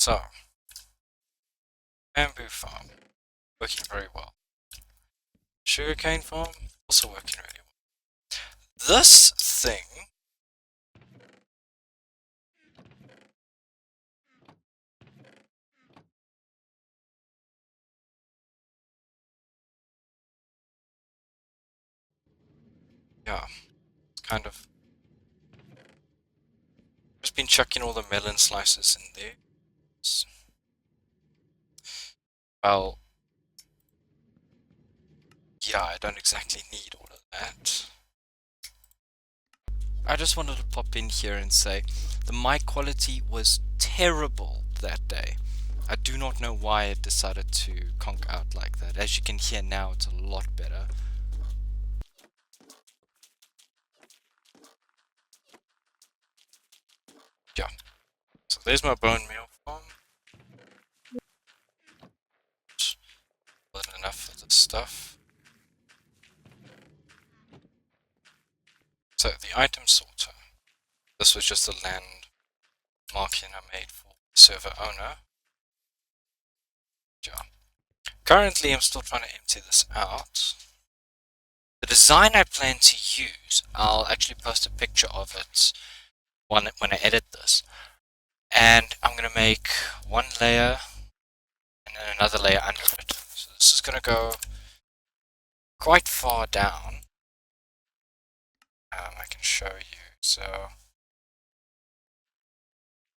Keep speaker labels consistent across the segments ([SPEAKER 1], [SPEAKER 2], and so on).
[SPEAKER 1] So, bamboo farm, working very well. Sugarcane farm, also working really well. This thing, yeah, it's kind of just been chucking all the melon slices in there. Well, yeah, I don't exactly need all of that. I just wanted to pop in here and say the mic quality was terrible that day. I do not know why it decided to conk out like that. As you can hear now, it's a lot better. Yeah. So there's my bone meal farm. More than enough of this stuff. So the item sorter. This was just a land marking I made for the server owner. Yeah. Currently, I'm still trying to empty this out. The design I plan to use, I'll actually post a picture of it when I edit this. And I'm going to make one layer and then another layer under it. So this is going to go quite far down. I can show you. So,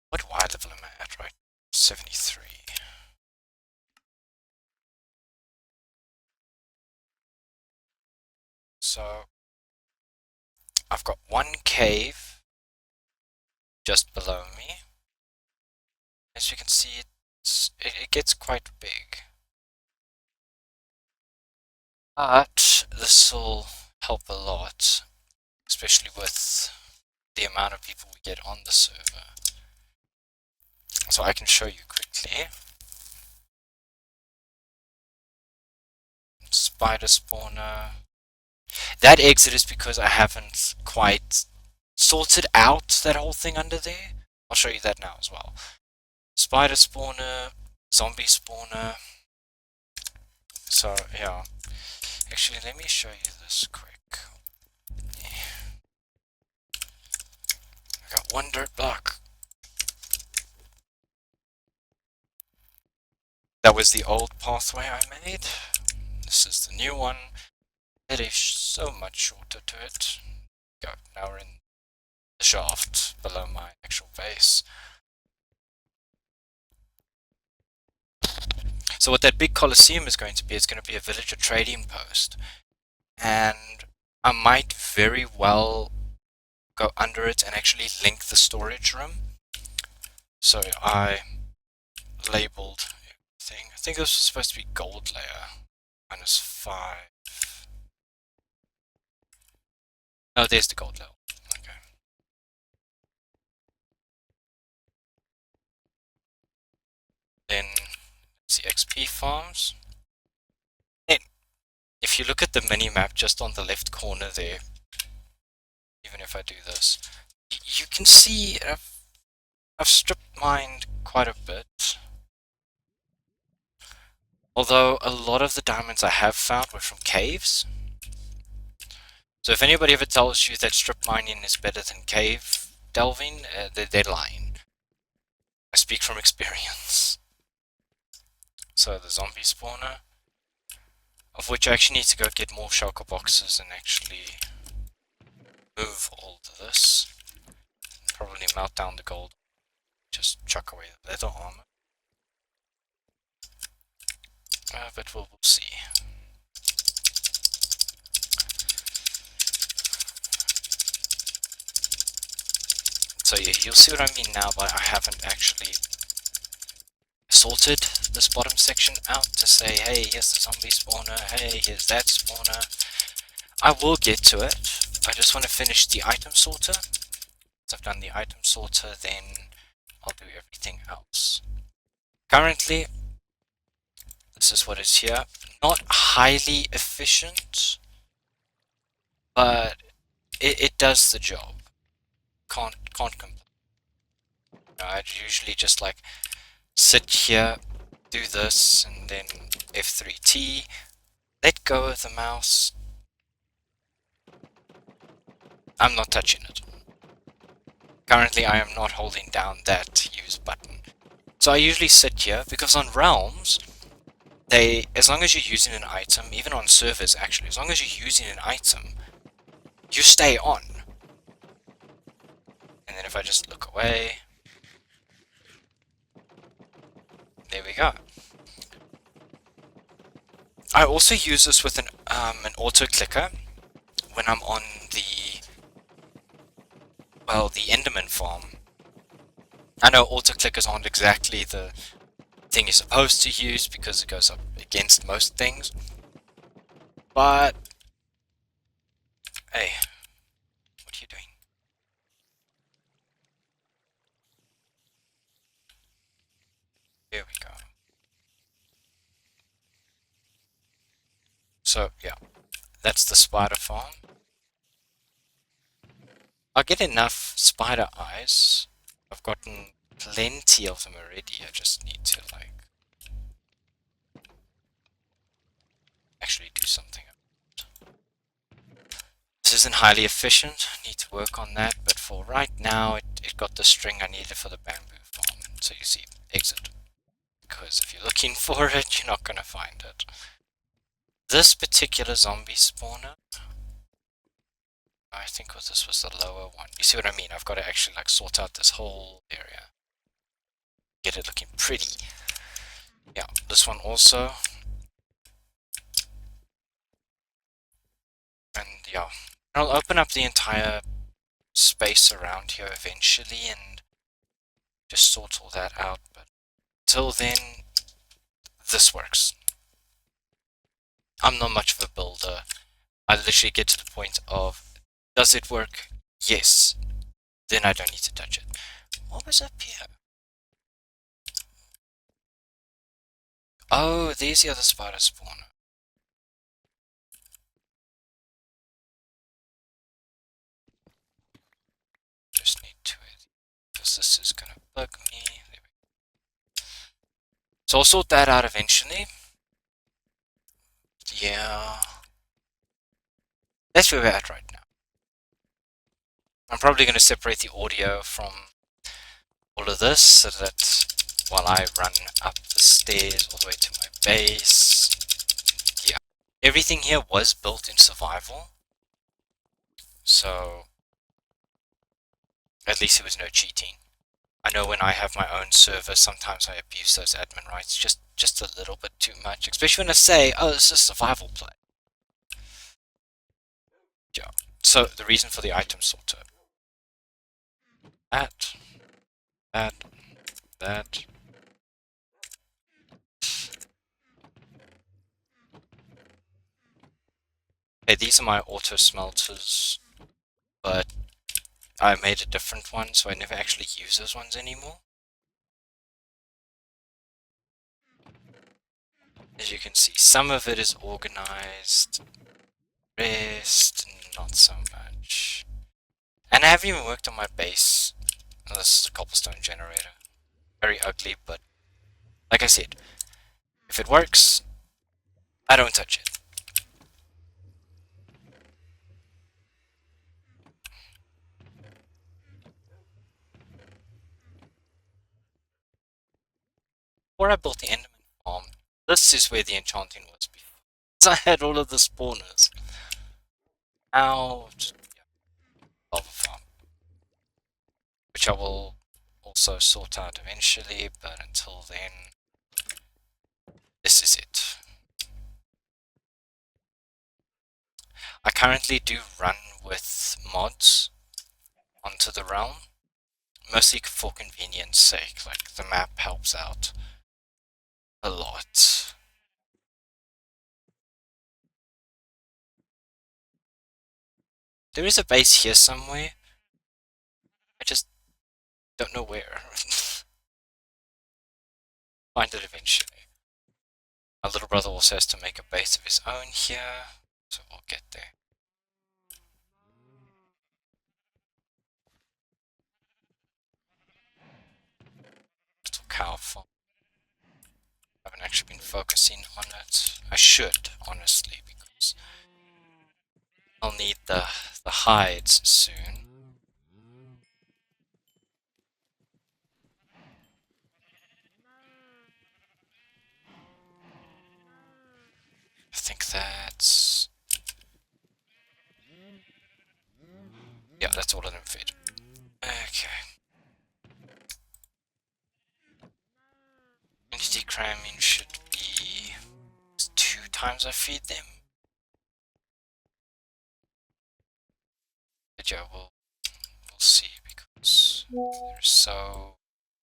[SPEAKER 1] what Y level am I at, right? 73. So, I've got one cave just below me. As you can see, it gets quite big. But this will help a lot, especially with the amount of people we get on the server. So I can show you quickly. Spider spawner. That exit is because I haven't quite sorted out that whole thing under there. I'll show you that now as well. Spider spawner, zombie spawner. So yeah, actually let me show you this quick. I got one dirt block. That was the old pathway I made. This is the new one. It is so much shorter to it. Go, now we're in the shaft below my actual base. So what that big coliseum is going to be, it's going to be a villager trading post. And I might very well go under it and actually link the storage room. So I labeled everything. I think this was supposed to be gold layer. -5. Oh, there's the gold level. Okay. Then let's see XP farms. Then if you look at the mini map just on the left corner there, even if I do this, you can see I've strip mined quite a bit. Although a lot of the diamonds I have found were from caves. So if anybody ever tells you that strip mining is better than cave delving, they're lying. I speak from experience. So the zombie spawner, of which I actually need to go get more shulker boxes and actually move all of this. Probably melt down the gold. Just chuck away the leather armor. But we'll see. So yeah, you'll see what I mean now, but I haven't actually sorted this bottom section out to say, hey, here's the zombie spawner, hey, here's that spawner. I will get to it. I just want to finish the item sorter. Once I've done the item sorter, then I'll do everything else. Currently, this is what is here. Not highly efficient, but it does the job. Can't complain. I'd usually just like sit here, do this, and then F3T, let go of the mouse. I'm not touching it. Currently I am not holding down that use button. So I usually sit here, because on realms, as long as you're using an item, even on servers actually, as long as you're using an item, you stay on. And then if I just look away, there we go. I also use this with an auto clicker when I'm on the Enderman farm. I know auto clickers aren't exactly the thing you're supposed to use because it goes up against most things, but hey, what are you doing? There we go. So yeah, that's the spider farm. I'll get enough spider eyes. I've gotten plenty of them already. I just need to actually do something. This isn't highly efficient. I need to work on that, but for right now, it got the string I needed for the bamboo farm. So you see, exit. Because if you're looking for it, you're not going to find it. This particular zombie spawner, I think this was the lower one. You see what I mean? I've got to actually sort out this whole area. Get it looking pretty. Yeah, this one also. And yeah, I'll open up the entire space around here eventually and just sort all that out. But till then, this works. I'm not much of a builder. I literally get to the point of, does it work? Yes. Then I don't need to touch it. What was up here? Oh, there's the other spider spawner. Just need to, because this is gonna bug me. There we go. So I'll sort that out eventually. Yeah. That's where we're at right now. I'm probably going to separate the audio from all of this so that while I run up the stairs all the way to my base, yeah. Everything here was built in survival, so at least there was no cheating. I know when I have my own server, sometimes I abuse those admin rights just a little bit too much, especially when I say, oh, this is survival play. Yeah. So the reason for the item sorter. That, that. Okay, these are my auto smelters, but I made a different one, so I never actually use those ones anymore. As you can see, some of it is organized, rest, not so much. And I haven't even worked on my base. Oh, this is a cobblestone generator. Very ugly, but like I said, if it works, I don't touch it. Before I built the Enderman farm, this is where the enchanting was before. So I had all of the spawners. Now, lava farm, which I will also sort out eventually, but until then, this is it. I currently do run with mods onto the realm, mostly for convenience sake, like the map helps out a lot. There is a base here somewhere, I just don't know where. Find it eventually. My little brother also has to make a base of his own here, so we'll get there. Little cow farm. actually been focusing on it. I should, honestly, because I'll need the hides soon. I think that's... yeah, that's all of them fed. Okay. Entity cramming should be 2 times I feed them. But yeah, we'll see, because there's so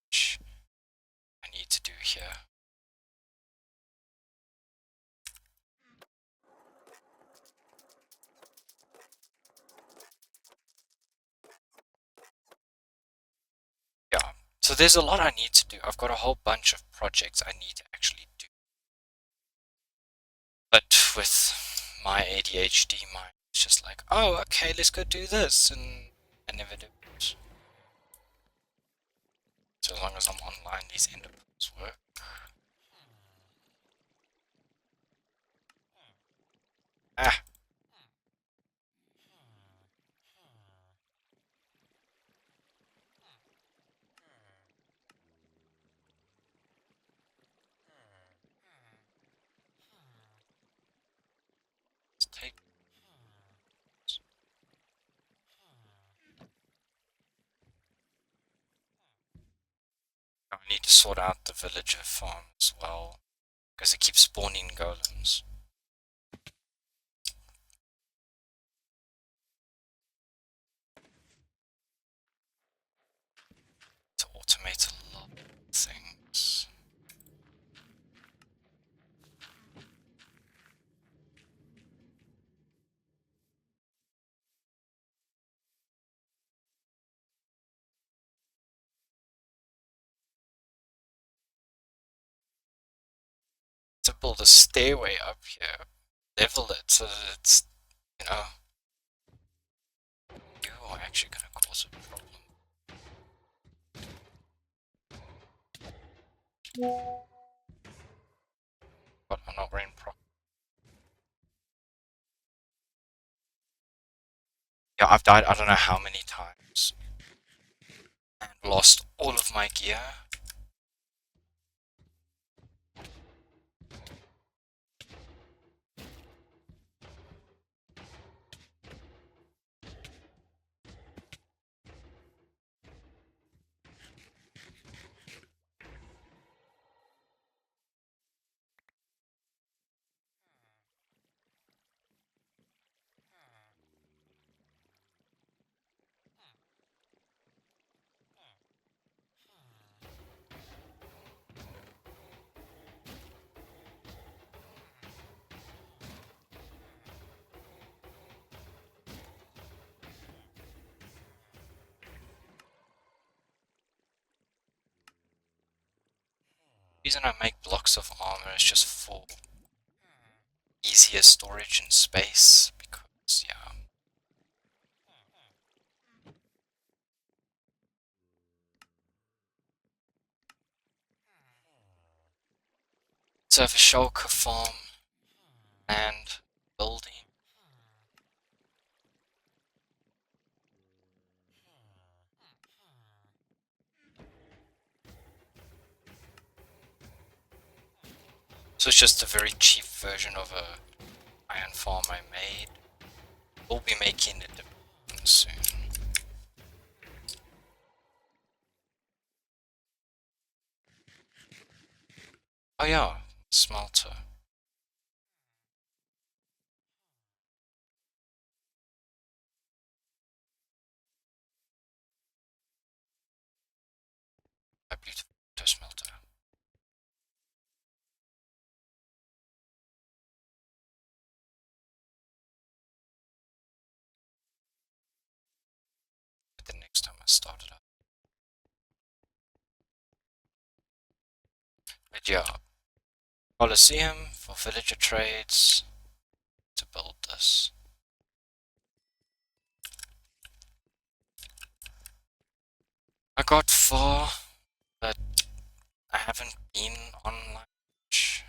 [SPEAKER 1] much I need to do here. Yeah, so there's a lot I need to do. I've got a whole bunch of projects I need to actually do. But with my ADHD mind, it's just like, oh, okay, let's go do this, and I never do it. So as long as I'm online, these end up work. Ah! Let's take... I need to sort out the villager farm as well, because it keeps spawning golems. To automate a lot of things. To build a stairway up here, level it so that it's, you know, you are actually going to cause a problem. But I'm not wearing proper. Yeah, I've died I don't know how many times. And lost all of my gear. The reason I make blocks of armor is just for easier storage and space, because, yeah. So I have a shulker farm and building. So it's just a very cheap version of a iron farm I made. We'll be making it soon. Oh yeah, smelter. A beautiful smelter. But the next time I start it up. But yeah, Colosseum for villager trades to build this. I got far, but I haven't been online much.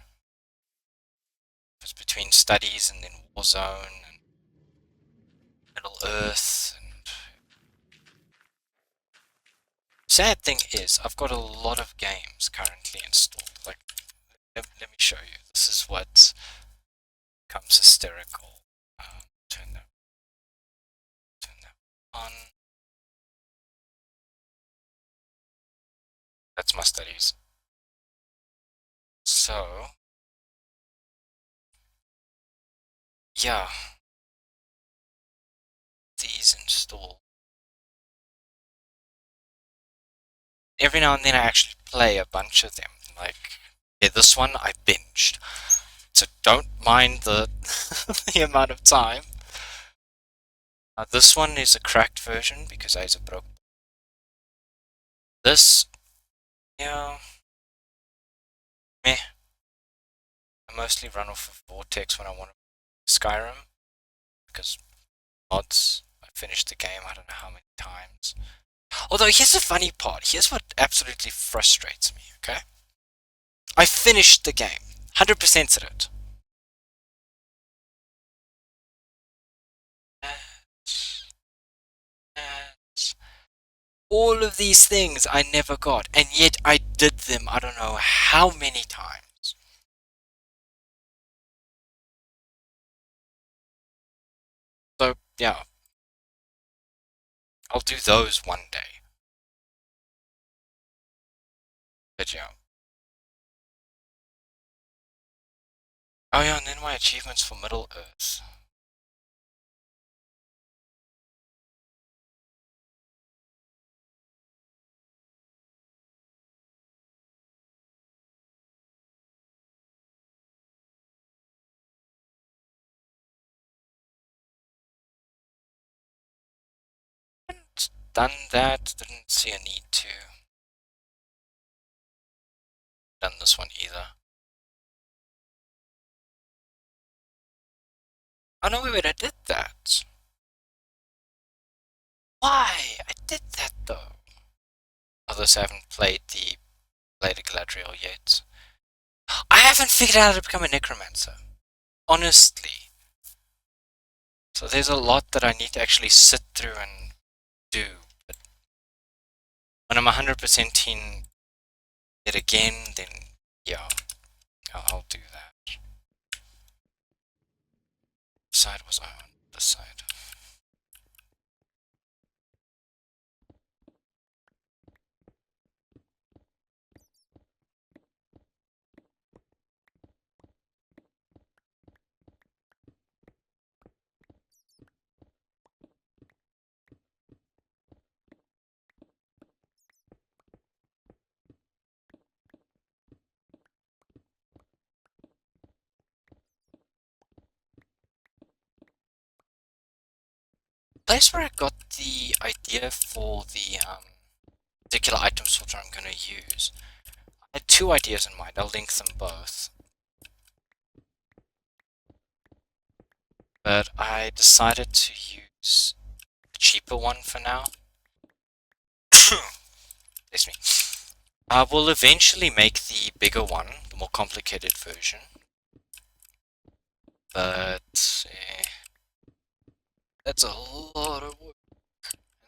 [SPEAKER 1] studies and then Warzone and Middle Earth. And sad thing is, I've got a lot of games currently installed. Like, let me show you. This is what becomes hysterical. Turn that on. That's my studies. So, yeah, these install. Every now and then I actually play a bunch of them. Like, yeah, this one I binged. So don't mind the the amount of time. This one is a cracked version because I broke. This, yeah, meh. I mostly run off of Vortex when I want to Skyrim because mods. I finished the game I don't know how many times. Although here's the funny part. Here's what absolutely frustrates me. Okay, I finished the game, 100%'d it. All of these things I never got, and yet I did them I don't know how many times. So, yeah, I'll do those one day. But yeah. Oh yeah, and then my achievements for Middle Earth. Haven't done that, didn't see a need to. Done this one either. Oh no, wait, I did that. Why? I did that though. Others haven't played the Galadriel yet. I haven't figured out how to become a necromancer. Honestly. So there's a lot that I need to actually sit through and do. But when I'm 100% in it again, then yeah, I'll do that. What side was I on? This side. Place where I got the idea for the particular item sorter I'm going to use. I had two ideas in mind. I'll link them both. But I decided to use the cheaper one for now. Excuse me. I will eventually make the bigger one, the more complicated version. But that's a lot of work.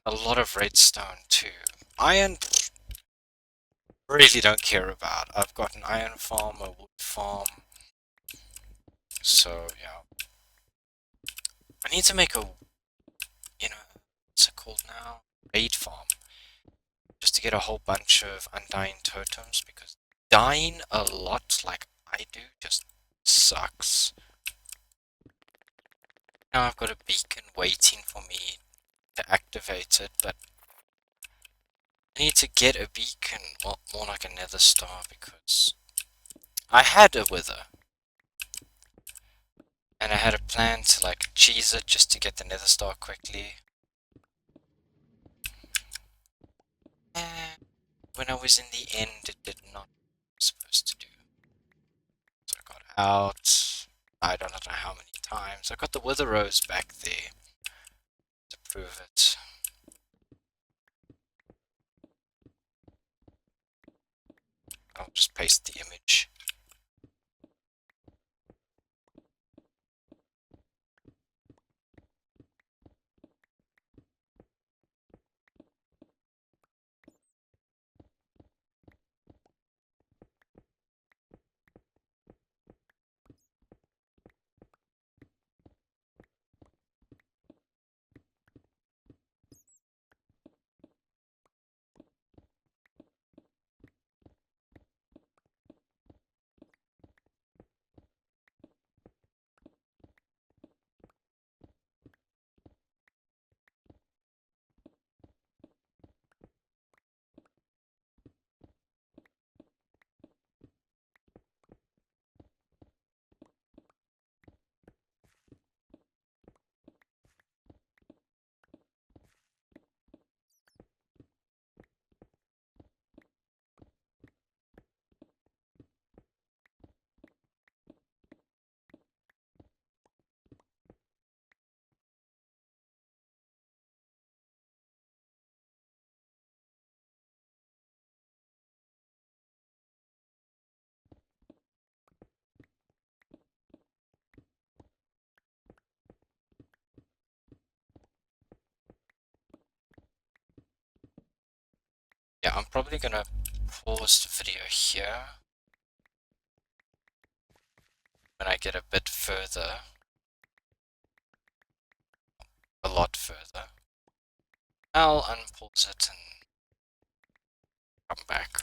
[SPEAKER 1] A lot of redstone too. Iron, really don't care about. I've got an iron farm, a wood farm. So, yeah. I need to make a, what's it called now? Raid farm. Just to get a whole bunch of undying totems, because dying a lot like I do just sucks. Now I've got a beacon waiting for me to activate it, but I need to get a beacon, well, more like a nether star, because I had a wither. And I had a plan to like cheese it just to get the nether star quickly. And when I was in the end, it did not what I was supposed to do. So I got out. I don't know how many times. I got the wither rose back there to prove it. I'll just paste the image. Yeah, I'm probably gonna pause the video here when I get a bit further, a lot further. I'll unpause it and come back.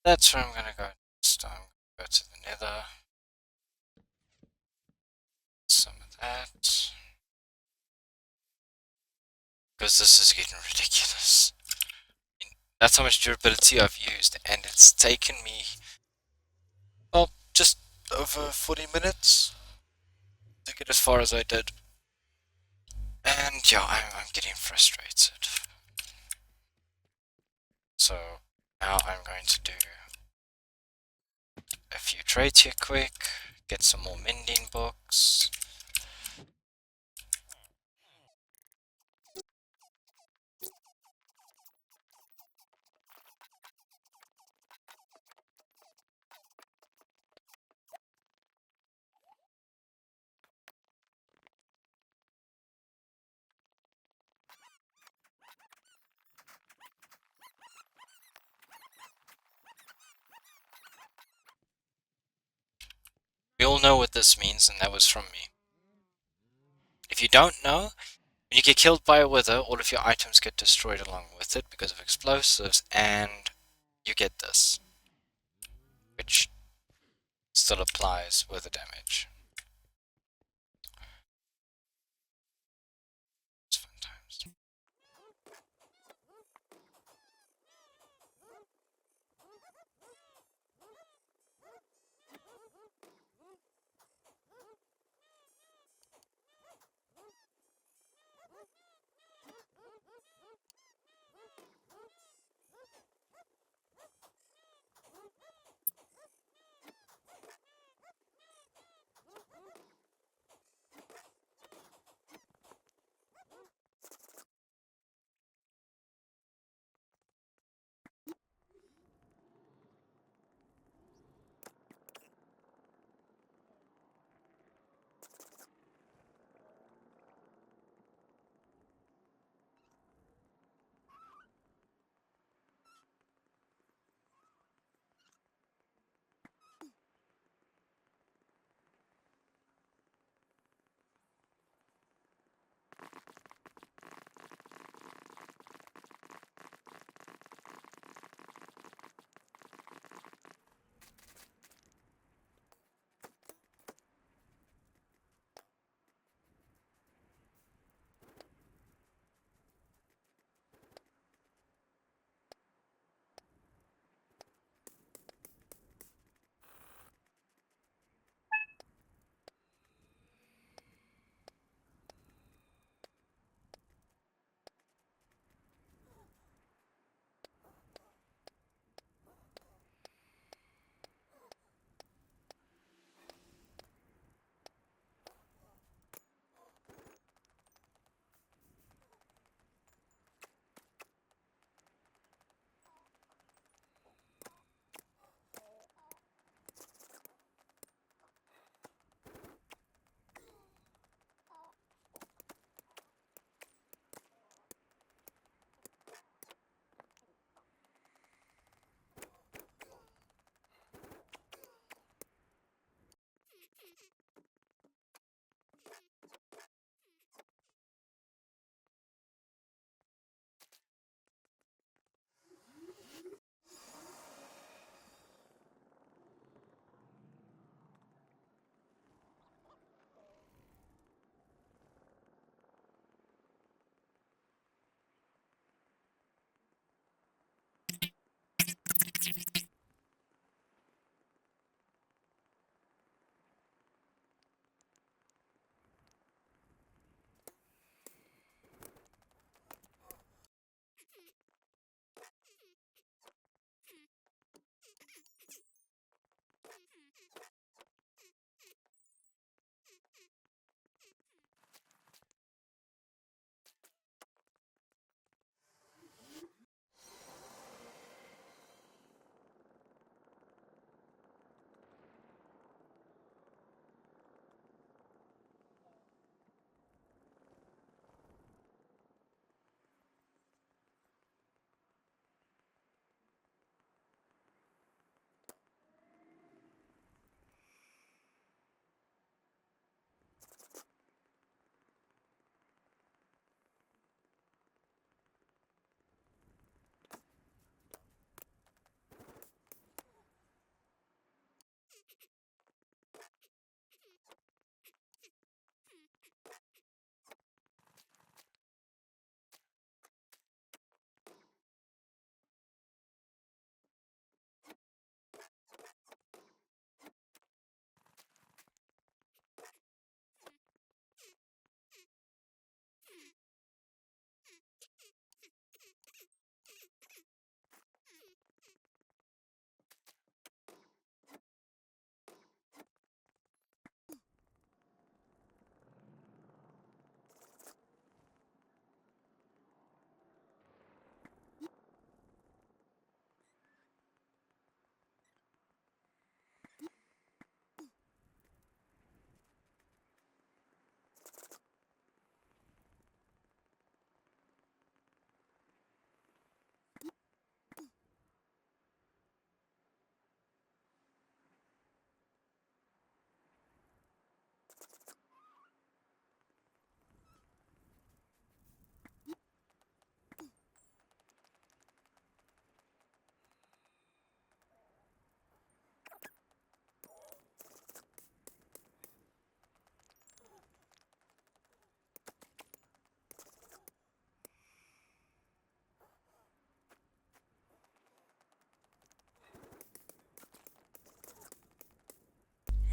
[SPEAKER 1] That's where I'm gonna go next. I'm gonna go to the nether. Some of that. Because this is getting ridiculous. That's how much durability I've used, and it's taken me, well, just over 40 minutes to get as far as I did. And yeah, I'm getting frustrated. So now I'm going to do a few trades here quick, get some more mending books. We all know what this means, and that was from me. If you don't know, when you get killed by a wither, all of your items get destroyed along with it because of explosives, and you get this, which still applies wither damage. It's fun times.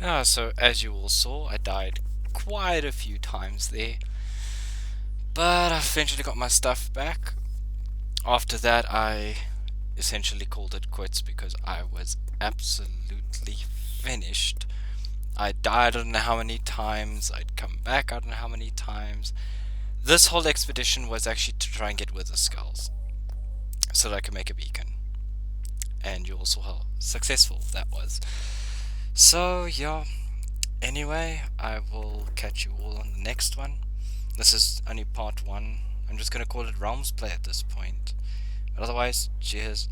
[SPEAKER 1] So as you all saw, I died quite a few times there, but I eventually got my stuff back. After that, I essentially called it quits because I was absolutely finished. I died I don't know how many times, I'd come back I don't know how many times. This whole expedition was actually to try and get Wither Skulls so that I could make a beacon. And you also how successful that was. So yeah, anyway, I will catch you all on the next one. This is only part 1. I'm just gonna call it Realms Play at this point. But otherwise, cheers.